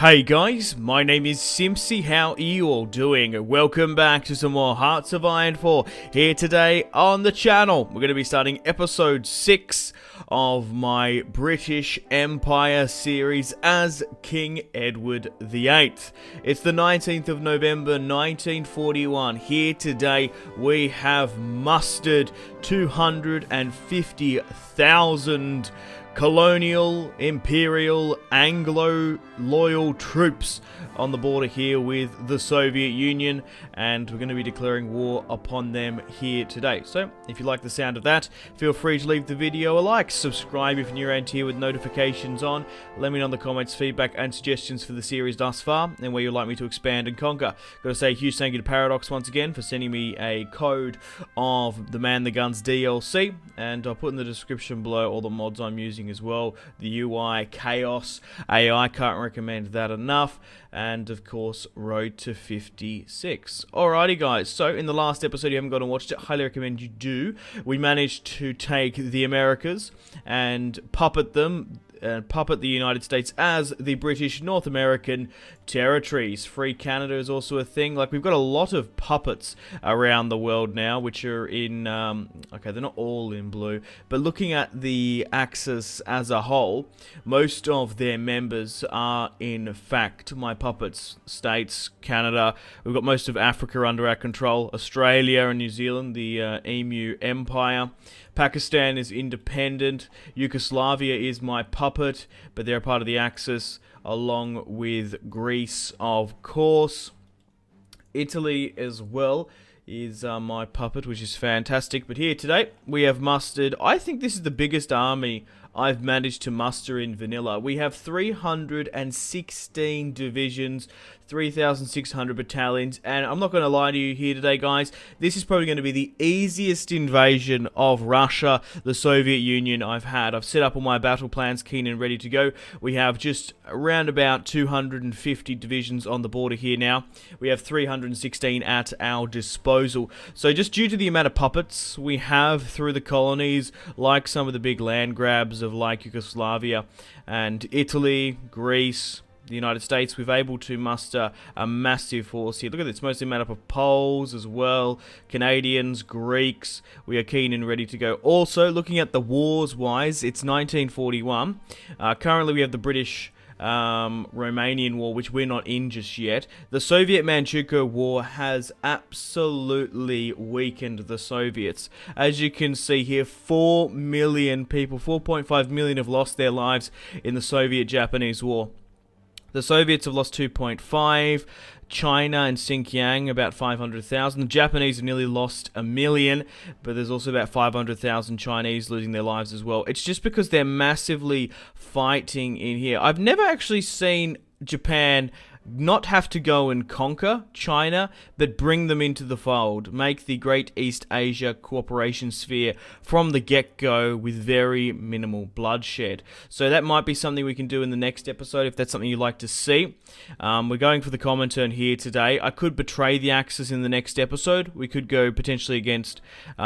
Hey guys, my name is Simpzy. How are you all doing? Welcome back to some more Hearts of Iron 4 here today on the channel. We're going to be starting episode 6 of my British Empire series as King Edward VIII. It's the 19th of November 1941. Here today we have mustered 250,000 colonial, imperial, Anglo loyal troops on the border here with the Soviet Union, and we're going to be declaring war upon them here today. So if you like the sound of that, feel free to leave the video a like, subscribe if you're new around here with notifications on, let me know in the comments feedback and suggestions for the series thus far and where you'd like me to expand and conquer. Gotta say a huge thank you to Paradox once again for sending me a code of the Man the Guns DLC, and I'll put in the description below all the mods I'm using as well. The UI, Chaos, AI, can't recommend that enough, and of course Road to 56. Alrighty guys, so in the last episode, you haven't gone and watched it, highly recommend you do. We managed to take the Americas and puppet them, puppet the United States as the British North American territories. Free Canada is also a thing. Like, we've got a lot of puppets around the world now, which are in, okay, they're not all in blue, but looking at the Axis as a whole, most of their members are in fact my puppets. States, Canada, we've got most of Africa under our control, Australia and New Zealand, the Emu Empire. Pakistan is independent. Yugoslavia is my puppet, but they're part of the Axis, along with Greece, of course. Italy as well is my puppet, which is fantastic. But here today, we have mustered, I think this is the biggest army I've managed to muster in vanilla. We have 316 divisions, 3,600 battalions, and I'm not going to lie to you here today, guys, this is probably going to be the easiest invasion of Russia, the Soviet Union, I've had. I've set up all my battle plans, keen and ready to go. We have just around about 250 divisions on the border here now. We have 316 at our disposal. So just due to the amount of puppets we have through the colonies, like some of the big land grabs of like Yugoslavia and Italy, Greece, the United States, we've able to muster a massive force here. Look at this, mostly made up of Poles as well, Canadians, Greeks. We are keen and ready to go. Also, looking at the wars wise, it's 1941. Currently we have the British Romanian War, which we're not in just yet. The Soviet-Manchukuo War has absolutely weakened the Soviets. As you can see here, 4 million people, 4.5 million have lost their lives in the Soviet-Japanese War. The Soviets have lost 2.5, China and Xinjiang about 500,000. The Japanese have nearly lost 1 million, but there's also about 500,000 Chinese losing their lives as well. It's just because they're massively fighting in here. I've never actually seen Japan not have to go and conquer China, but bring them into the fold. Make the Great East Asia Cooperation Sphere from the get-go with very minimal bloodshed. So that might be something we can do in the next episode, if that's something you'd like to see. We're going for the Comintern here today. I could betray the Axis in the next episode. We could go potentially against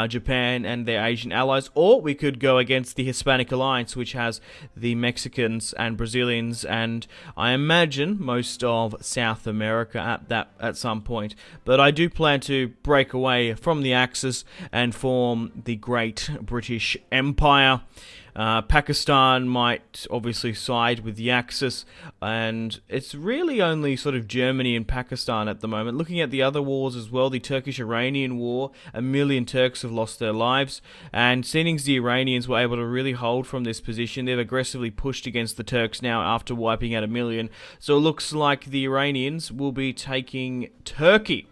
Japan and their Asian allies, or we could go against the Hispanic Alliance, which has the Mexicans and Brazilians, and I imagine most of South America at some point. But I do plan to break away from the Axis and form the Great British Empire. Pakistan might obviously side with the Axis, and it's really only sort of Germany and Pakistan at the moment. Looking at the other wars as well, the Turkish-Iranian War, 1 million Turks have lost their lives, and seeing the Iranians were able to really hold from this position, they've aggressively pushed against the Turks now after wiping out 1 million. So it looks like the Iranians will be taking Turkey,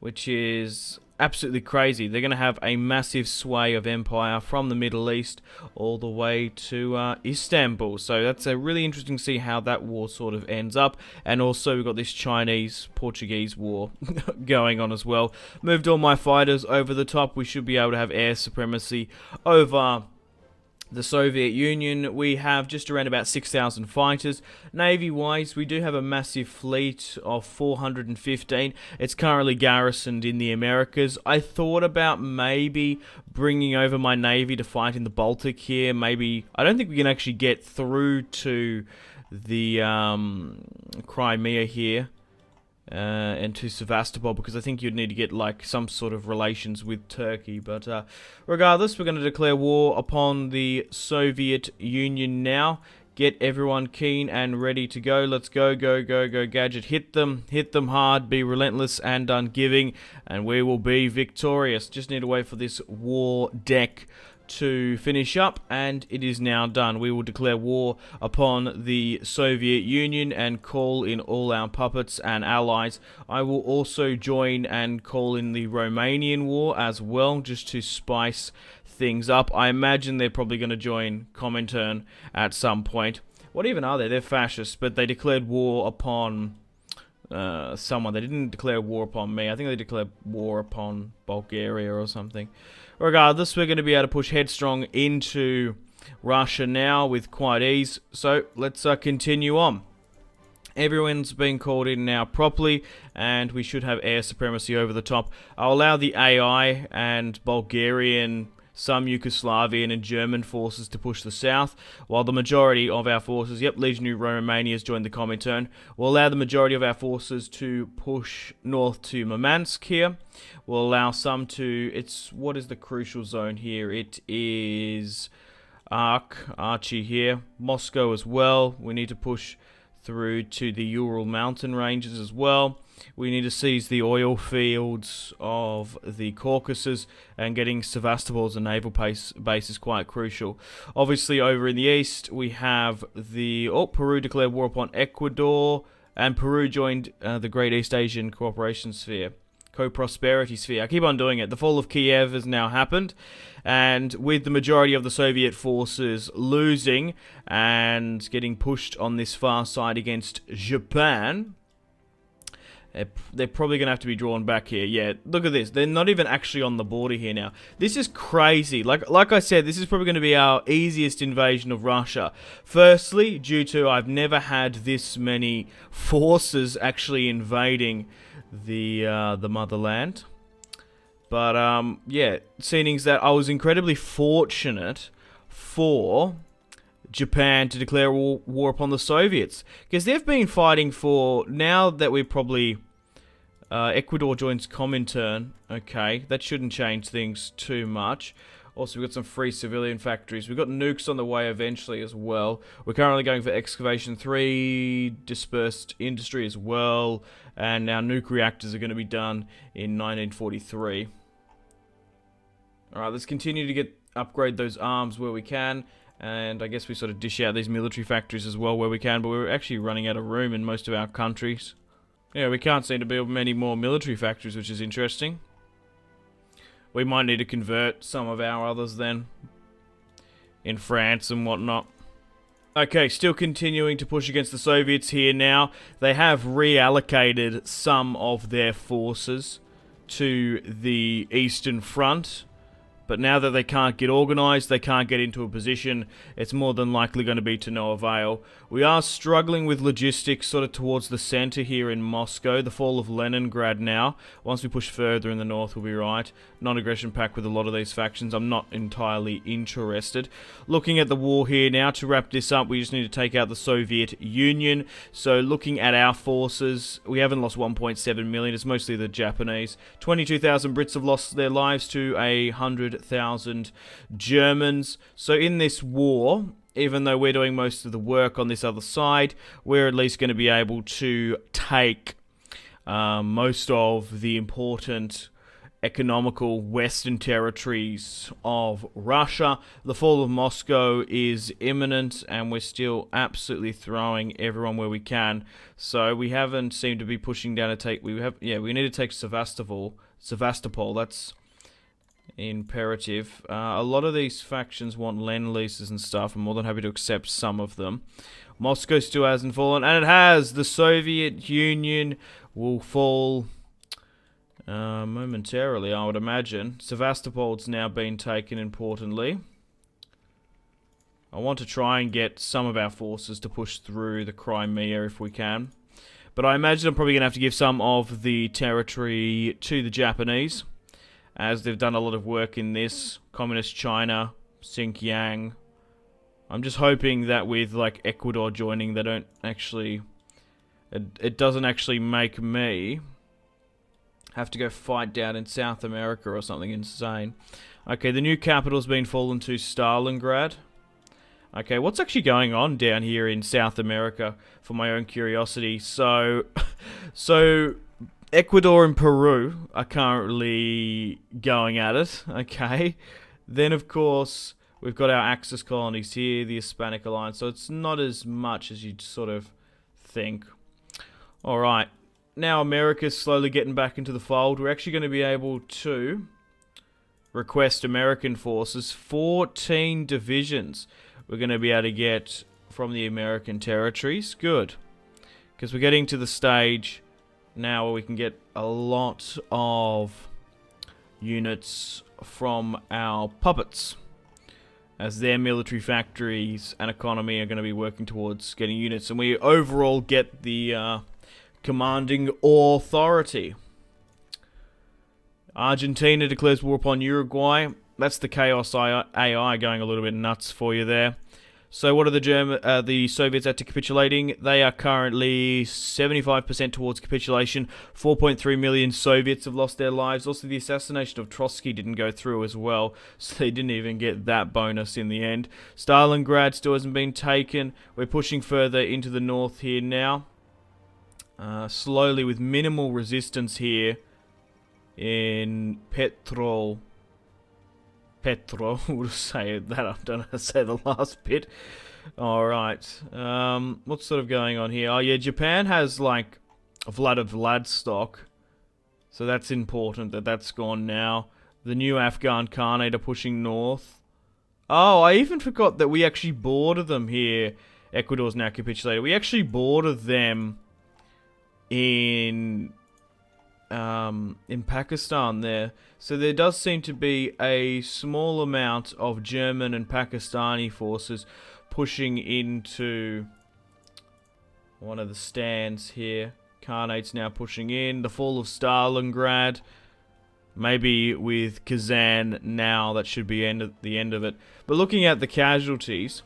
which is absolutely crazy. They're going to have a massive sway of empire from the Middle East all the way to Istanbul. So that's a really interesting to see how that war sort of ends up. And also we've got this Chinese-Portuguese war going on as well. Moved all my fighters over the top. We should be able to have air supremacy over the Soviet Union. We have just around about 6,000 fighters. Navy-wise, we do have a massive fleet of 415. It's currently garrisoned in the Americas. I thought about maybe bringing over my Navy to fight in the Baltic here. Maybe, I don't think we can actually get through to the Crimea here. And to Sevastopol, because I think you'd need to get like some sort of relations with Turkey. But regardless, we're going to declare war upon the Soviet Union now. Get everyone keen and ready to go. Let's go, go, go, go, Gadget. Hit them hard, be relentless and ungiving, and we will be victorious. Just need to wait for this war deck to finish up, and it is now done. We will declare war upon the Soviet Union and call in all our puppets and allies. I will also join and call in the Romanian war as well, just to spice things up. I imagine they're probably going to join Comintern at some point. What even are they? They're fascists, but they declared war upon someone. They didn't declare war upon me. I think they declared war upon Bulgaria or something. Regardless, we're going to be able to push headstrong into Russia now with quite ease. So let's continue on. Everyone's been called in now properly, and we should have air supremacy over the top. I'll allow the AI and Bulgarian, some Yugoslavian and German forces to push the south, while the majority of our forces, Legionary Romania has joined the Comintern. We'll allow the majority of our forces to push north to Murmansk here. We'll allow some to, what is the crucial zone here? It is Archie here. Moscow as well. We need to push through to the Ural mountain ranges as well. We need to seize the oil fields of the Caucasus, and getting Sevastopol as a naval base is quite crucial. Obviously, over in the east, we have Peru declared war upon Ecuador, and Peru joined the Great East Asian Cooperation Sphere. Co-prosperity sphere. I keep on doing it. The fall of Kiev has now happened, and with the majority of the Soviet forces losing and getting pushed on this far side against Japan, they're probably going to have to be drawn back here. Yeah, look at this. They're not even actually on the border here now. This is crazy. Like I said, this is probably going to be our easiest invasion of Russia. Firstly, due to I've never had this many forces actually invading the motherland. But yeah, seeing that I was incredibly fortunate for Japan to declare war upon the Soviets, because they've been fighting for, now that we're probably Ecuador joins Comintern. Okay, that shouldn't change things too much. Also, we've got some free civilian factories. We've got nukes on the way eventually as well. We're currently going for excavation 3, dispersed industry as well, and our nuke reactors are going to be done in 1943. Alright, let's continue to upgrade those arms where we can, and I guess we sort of dish out these military factories as well where we can, but we're actually running out of room in most of our countries. Yeah, we can't seem to build many more military factories, which is interesting. We might need to convert some of our others then, in France and whatnot. Okay, still continuing to push against the Soviets here now. They have reallocated some of their forces to the Eastern Front. But now that they can't get organised, they can't get into a position, it's more than likely going to be to no avail. We are struggling with logistics sort of towards the centre here in Moscow. The fall of Leningrad now. Once we push further in the north, we'll be right. Non-aggression pact with a lot of these factions. I'm not entirely interested. Looking at the war here now, to wrap this up, we just need to take out the Soviet Union. So looking at our forces, we haven't lost 1.7 million. It's mostly the Japanese. 22,000 Brits have lost their lives to 100,000 Germans. So in this war, even though we're doing most of the work on this other side, we're at least going to be able to take most of the important economical western territories of Russia. The fall of Moscow is imminent, and we're still absolutely throwing everyone where we can. So we haven't seemed to be pushing down to take. We need to take Sevastopol. That's imperative. A lot of these factions want land leases and stuff. I'm more than happy to accept some of them. Moscow still hasn't fallen, and it has. The Soviet Union will fall momentarily, I would imagine. Sevastopol's now been taken, importantly. I want to try and get some of our forces to push through the Crimea if we can. But I imagine I'm probably going to have to give some of the territory to the Japanese, as they've done a lot of work in this. Communist China, Xinjiang. I'm just hoping that with, like, Ecuador joining, they don't actually... It doesn't actually make me have to go fight down in South America or something insane. Okay, the new capital's been fallen to Stalingrad. Okay, what's actually going on down here in South America, for my own curiosity? So, Ecuador and Peru are currently going at it, okay? Then, of course, we've got our Axis colonies here, the Hispanic Alliance, so it's not as much as you'd sort of think. Alright, now America's slowly getting back into the fold. We're actually going to be able to request American forces, 14 divisions we're going to be able to get from the American territories. Good. Because we're getting to the stage now where we can get a lot of units from our puppets, as their military factories and economy are going to be working towards getting units, and we overall get the commanding authority. Argentina declares war upon Uruguay. That's the Chaos AI going a little bit nuts for you there. So what are the Soviets at to capitulating? They are currently 75% towards capitulation. 4.3 million Soviets have lost their lives. Also, the assassination of Trotsky didn't go through as well, so they didn't even get that bonus in the end. Stalingrad still hasn't been taken. We're pushing further into the north here now. Slowly with minimal resistance here in Petrol, we'll say that. I don't know how to say the last bit. Alright. What's sort of going on here? Oh yeah, Japan has like Vladivostok. So that's important that that's gone now. The new Afghan Khanate are pushing north. Oh, I even forgot that we actually border them here. Ecuador's now capitulated. We actually border them in Pakistan there. So there does seem to be a small amount of German and Pakistani forces pushing into one of the stands here. Khanate's now pushing in. The fall of Stalingrad. Maybe with Kazan now, that should be the end of it. But looking at the casualties,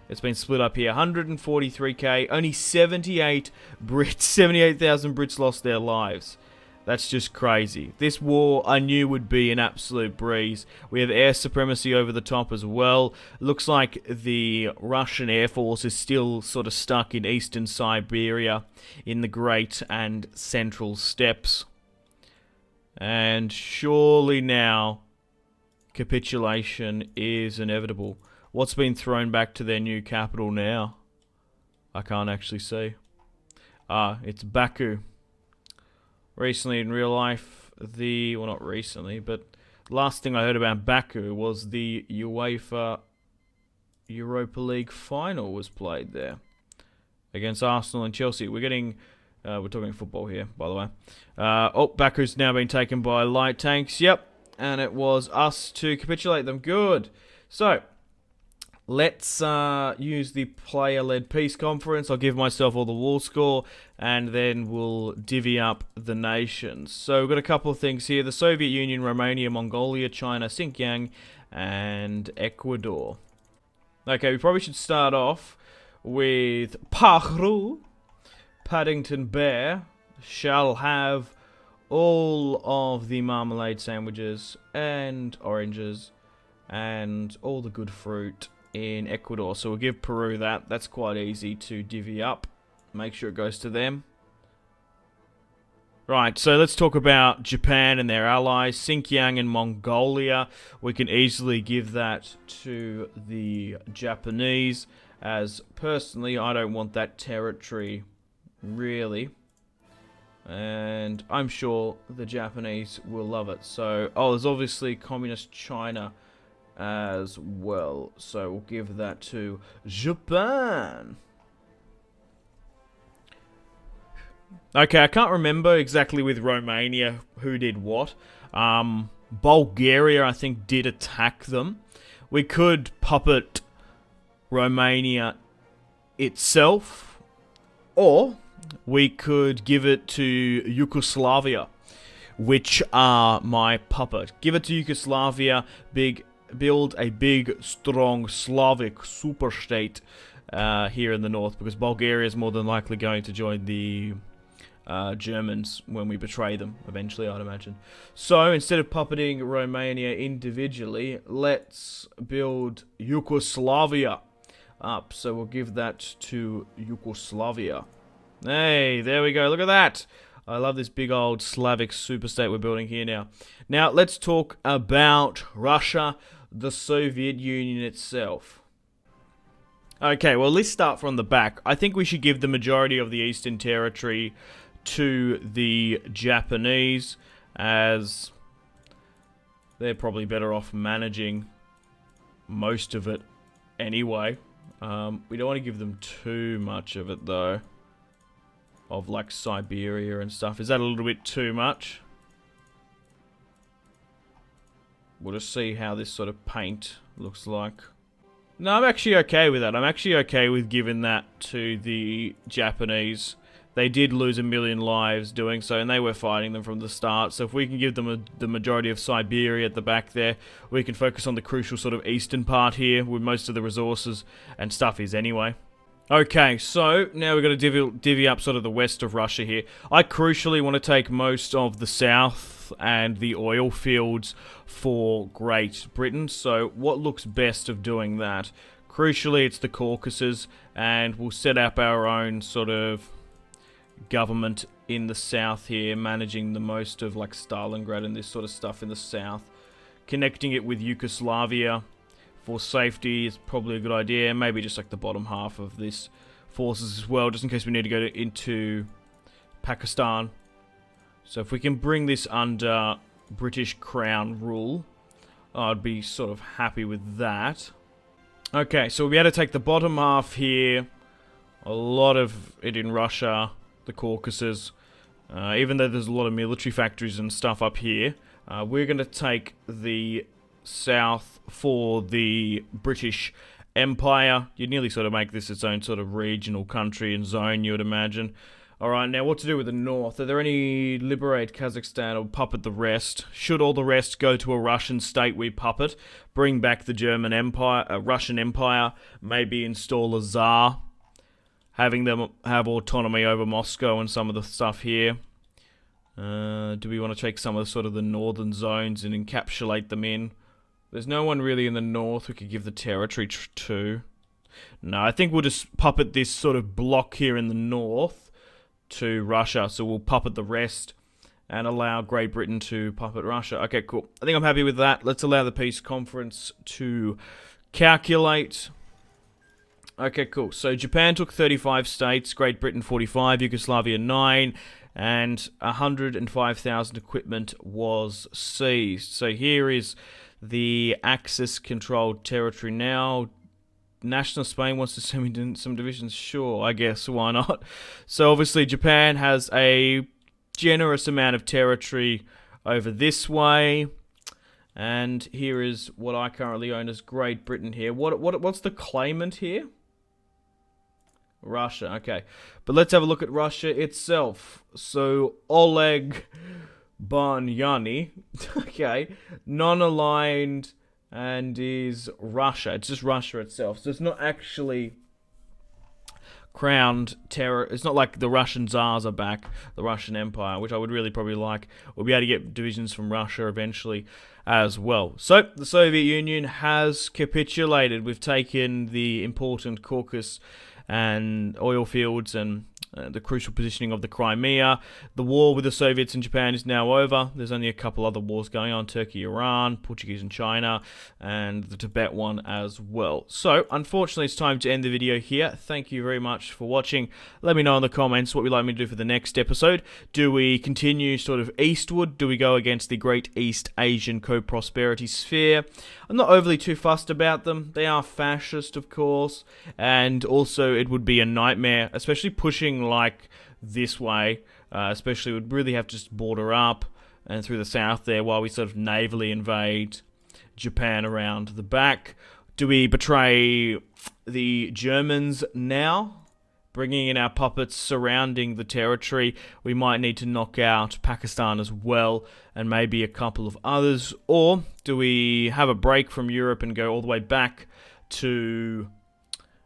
it's been split up here. 143k, only 78,000 Brits lost their lives. That's just crazy. This war, I knew would be an absolute breeze. We have air supremacy over the top as well. Looks like the Russian Air Force is still sort of stuck in eastern Siberia, in the Great and Central Steppes. And surely now, capitulation is inevitable. What's been thrown back to their new capital now? I can't actually see. It's Baku. Recently in real life, well, not recently, but last thing I heard about Baku was the UEFA Europa League final was played there against Arsenal and Chelsea. We're talking football here, by the way. Baku's now been taken by light tanks. Yep, and it was us to capitulate them. Good. So, let's use the player-led peace conference. I'll give myself all the war score, and then we'll divvy up the nations. So we've got a couple of things here. The Soviet Union, Romania, Mongolia, China, Xinjiang, and Ecuador. Okay, we probably should start off with Pahru. Paddington Bear shall have all of the marmalade sandwiches and oranges and all the good fruit in Ecuador. So we'll give Peru that. That's quite easy to divvy up. Make sure it goes to them. Right, so let's talk about Japan and their allies. Xinjiang and Mongolia. We can easily give that to the Japanese, as personally I don't want that territory, really. And I'm sure the Japanese will love it. So, there's obviously Communist China as well. So we'll give that to Japan. Okay, I can't remember exactly with Romania who did what. Bulgaria, I think, did attack them. We could puppet Romania itself, or we could give it to Yugoslavia, which are my puppet. Give it to Yugoslavia, big build a big, strong Slavic superstate here in the north, because Bulgaria is more than likely going to join the Germans when we betray them eventually, I'd imagine. So instead of puppeting Romania individually, let's build Yugoslavia up. So we'll give that to Yugoslavia. Hey, there we go. Look at that. I love this big old Slavic superstate we're building here now. Now, let's talk about Russia, the Soviet Union itself. Okay, well, let's start from the back. I think we should give the majority of the Eastern Territory to the Japanese, as they're probably better off managing most of it anyway. We don't want to give them too much of it, though. Of, like, Siberia and stuff. Is that a little bit too much? We'll just see how this sort of paint looks like. No, I'm actually okay with that. I'm actually okay with giving that to the Japanese. They did lose 1 million lives doing so, and they were fighting them from the start. So if we can give them the majority of Siberia at the back there, we can focus on the crucial sort of eastern part here, where most of the resources and stuff is anyway. Okay, so now we're going to divvy up sort of the west of Russia here. I crucially want to take most of the south and the oil fields for Great Britain. So what looks best of doing that? Crucially, it's the Caucasus, and we'll set up our own sort of government in the south here, managing the most of like Stalingrad and this sort of stuff in the south. Connecting it with Yugoslavia for safety is probably a good idea. Maybe just like the bottom half of this forces as well, just in case we need to go into Pakistan. So if we can bring this under British Crown rule, I'd be sort of happy with that. Okay, so we'll be able to take the bottom half here, a lot of it in Russia, the Caucasus, even though there's a lot of military factories and stuff up here. We're going to take the south for the British Empire. You'd nearly sort of make this its own sort of regional country and zone, you would imagine. Alright, now what to do with the north? Are there any liberate Kazakhstan or puppet the rest? Should all the rest go to a Russian state we puppet? Bring back the German Empire, Russian Empire, maybe install a Tsar, having them have autonomy over Moscow and some of the stuff here. Do we want to take some of the sort of the northern zones and encapsulate them in? There's no one really in the north who could give the territory to. No, I think we'll just puppet this sort of block here in the north to Russia. So we'll puppet the rest and allow Great Britain to puppet Russia. Okay, cool. I think I'm happy with that. Let's allow the peace conference to calculate. Okay, cool. So Japan took 35 states, Great Britain 45, Yugoslavia 9, and 105,000 equipment was seized. So here is the Axis-controlled territory now. National Spain wants to send me some divisions. Sure, I guess, why not? So obviously Japan has a generous amount of territory over this way. And here is what I currently own as Great Britain here. What's the claimant here? Russia, okay. But let's have a look at Russia itself. So Oleg Barnyani, okay, non-aligned and is Russia. It's just Russia itself. So it's not actually crowned terror. It's not like the Russian Tsars are back, the Russian Empire, which I would really probably like. We'll be able to get divisions from Russia eventually as well. So the Soviet Union has capitulated. We've taken the important Caucasus and oil fields and the crucial positioning of the Crimea. The war with the Soviets and Japan is now over. There's only a couple other wars going on. Turkey, Iran, Portuguese and China, and the Tibet one as well. So, unfortunately, it's time to end the video here. Thank you very much for watching. Let me know in the comments what you'd like me to do for the next episode. Do we continue sort of eastward? Do we go against the Great East Asian Co-Prosperity Sphere? I'm not overly too fussed about them. They are fascist, of course, and also it would be a nightmare, especially pushing like this way, especially would really have to just border up and through the south there while we sort of navally invade Japan around the back. Do we betray the Germans now bringing in our puppets surrounding the territory. We might need to knock out Pakistan as well, and maybe a couple of others. Or do we have a break from Europe and go all the way back to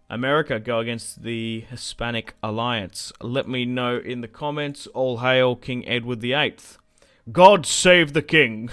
America, go against the Hispanic Alliance? Let me know in the comments. All hail King Edward VIII. God save the king.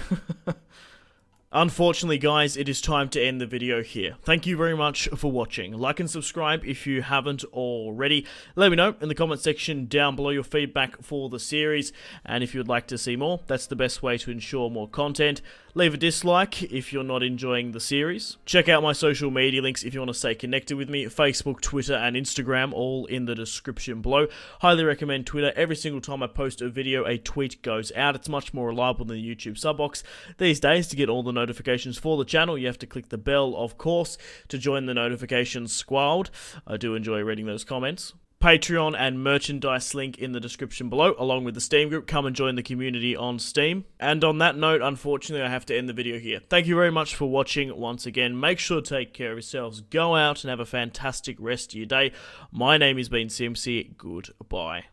Unfortunately, guys, it is time to end the video here. Thank you very much for watching. Like and subscribe if you haven't already. Let me know in the comment section down below your feedback for the series, and if you would like to see more, that's the best way to ensure more content. Leave a dislike if you're not enjoying the series. Check out my social media links if you want to stay connected with me. Facebook, Twitter, and Instagram, all in the description below. Highly recommend Twitter. Every single time I post a video, a tweet goes out. It's much more reliable than the YouTube sub box. These days, to get all the notifications for the channel, you have to click the bell, of course, to join the notifications squad. I do enjoy reading those comments. Patreon and merchandise link in the description below, along with the Steam group. Come and join the community on Steam. And on that note, unfortunately, I have to end the video here. Thank you very much for watching once again. Make sure to take care of yourselves. Go out and have a fantastic rest of your day. My name has been Simpzy. Goodbye.